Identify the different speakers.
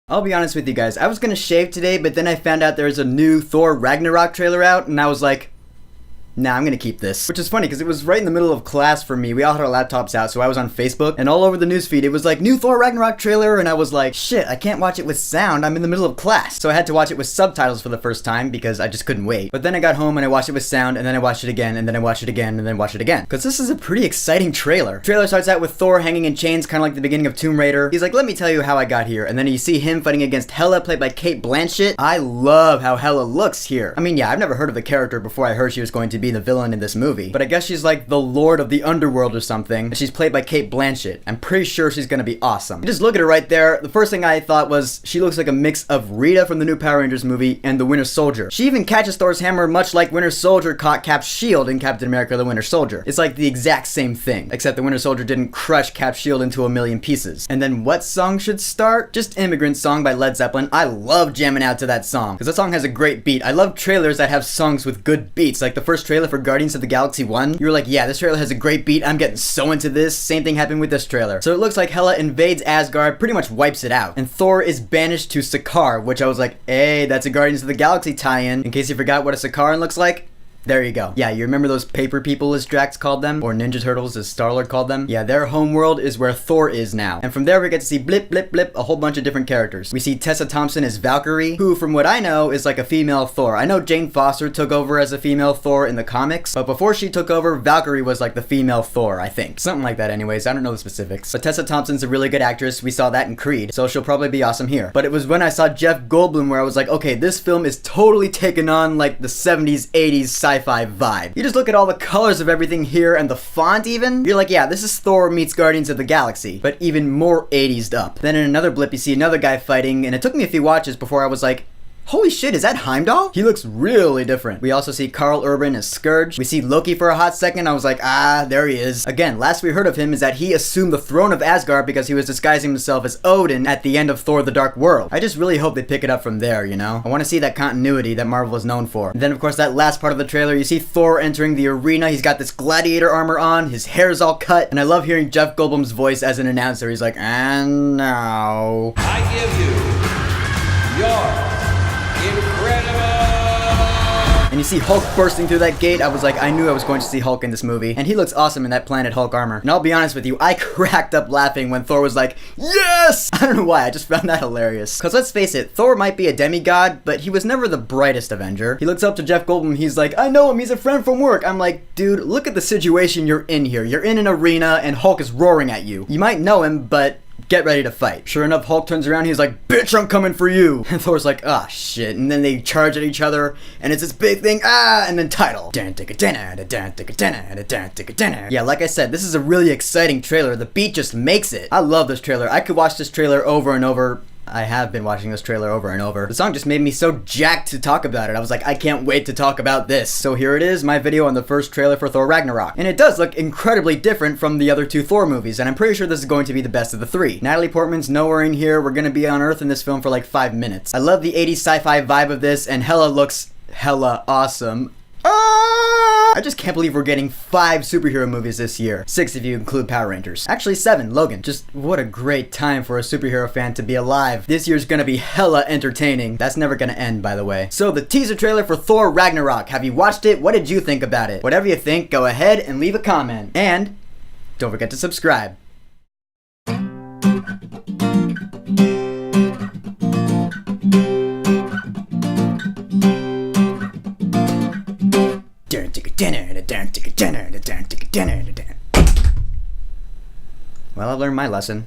Speaker 1: I'll be honest with you guys, I was gonna shave today, but then I found out there's a new Thor Ragnarok trailer out, and I was like, nah, I'm gonna keep this. Which is funny, because it was right in the middle of class for me. We all had our laptops out, so I was on Facebook, and all over the newsfeed, it was like, new Thor Ragnarok trailer, and I was like, shit, I can't watch it with sound, I'm in the middle of class. So I had to watch it with subtitles for the first time, because I just couldn't wait. But then I got home, and I watched it with sound, and then I watched it again, and then I watched it again, and then watched it again. Because this is a pretty exciting trailer. Trailer starts out with Thor hanging in chains, kind of like the beginning of Tomb Raider. He's like, let me tell you how I got here. And then you see him fighting against Hela, played by Cate Blanchett. I love how Hela looks here. I mean, yeah, I've never heard of the character before I heard she was going to be the villain in this movie. But I guess she's like the Lord of the Underworld or something. She's played by Cate Blanchett. I'm pretty sure she's gonna be awesome. You just look at her right there. The first thing I thought was she looks like a mix of Rita from the new Power Rangers movie and the Winter Soldier. She even catches Thor's hammer much like Winter Soldier caught Cap's shield in Captain America the Winter Soldier. It's like the exact same thing, except the Winter Soldier didn't crush Cap's shield into a million pieces. And then what song should start? Just Immigrant Song by Led Zeppelin. I love jamming out to that song, because that song has a great beat. I love trailers that have songs with good beats, like the first trailer for Guardians of the Galaxy 1. You were like, yeah, this trailer has a great beat, I'm getting so into this. Same thing happened with this trailer. So it looks like Hela invades Asgard, pretty much wipes it out, and Thor is banished to Sakaar, which I was like, hey, that's a Guardians of the Galaxy tie-in. In case you forgot what a Sakaran looks like, there you go. Yeah, you remember those paper people, as Drax called them? Or Ninja Turtles, as Star-Lord called them? Yeah, their homeworld is where Thor is now. And from there, we get to see blip, blip, blip, a whole bunch of different characters. We see Tessa Thompson as Valkyrie, who, from what I know, is like a female Thor. I know Jane Foster took over as a female Thor in the comics, but before she took over, Valkyrie was like the female Thor, I think. Something like that anyways, I don't know the specifics. But Tessa Thompson's a really good actress, we saw that in Creed, so she'll probably be awesome here. But it was when I saw Jeff Goldblum where I was like, okay, this film is totally taking on like the 70s, 80s sci-fi vibe. You just look at all the colors of everything here and the font even. You're like, yeah, this is Thor meets Guardians of the Galaxy, but even more 80s up. Then in another blip, you see another guy fighting, and it took me a few watches before I was like, holy shit, is that Heimdall? He looks really different. We also see Karl Urban as Scourge. We see Loki for a hot second. I was like, ah, there he is. Again, last we heard of him is that he assumed the throne of Asgard because he was disguising himself as Odin at the end of Thor the Dark World. I just really hope they pick it up from there, you know? I want to see that continuity that Marvel is known for. And then, of course, that last part of the trailer, you see Thor entering the arena. He's got this gladiator armor on. His hair's all cut. And I love hearing Jeff Goldblum's voice as an announcer. He's like, and now
Speaker 2: I give you your incredible.
Speaker 1: And you see Hulk bursting through that gate. I was like, I knew I was going to see Hulk in this movie. And he looks awesome in that Planet Hulk armor. And I'll be honest with you, I cracked up laughing when Thor was like, yes! I don't know why, I just found that hilarious. Because let's face it, Thor might be a demigod, but he was never the brightest Avenger. He looks up to Jeff Goldblum, he's like, I know him, he's a friend from work. I'm like, dude, look at the situation you're in here. You're in an arena and Hulk is roaring at you. You might know him, but get ready to fight. Sure enough, Hulk turns around, he's like, bitch, I'm coming for you. And Thor's like, ah, shit. And then they charge at each other, and it's this big thing, and then title. Yeah, like I said, this is a really exciting trailer. The beat just makes it. I love this trailer. I could watch this trailer over and over. I have been watching this trailer over and over. The song just made me so jacked to talk about it. I was like, I can't wait to talk about this. So here it is, my video on the first trailer for Thor Ragnarok. And it does look incredibly different from the other two Thor movies, and I'm pretty sure this is going to be the best of the three. Natalie Portman's nowhere in here. We're gonna be on Earth in this film for like 5 minutes. I love the 80s sci-fi vibe of this, and Hela looks hella awesome. I just can't believe we're getting 5 superhero movies this year. 6 if you include Power Rangers. Actually 7, Logan. Just what a great time for a superhero fan to be alive. This year's gonna be hella entertaining. That's never gonna end, by the way. So the teaser trailer for Thor Ragnarok. Have you watched it? What did you think about it? Whatever you think, go ahead and leave a comment. And don't forget to subscribe. Well, I've learned my lesson.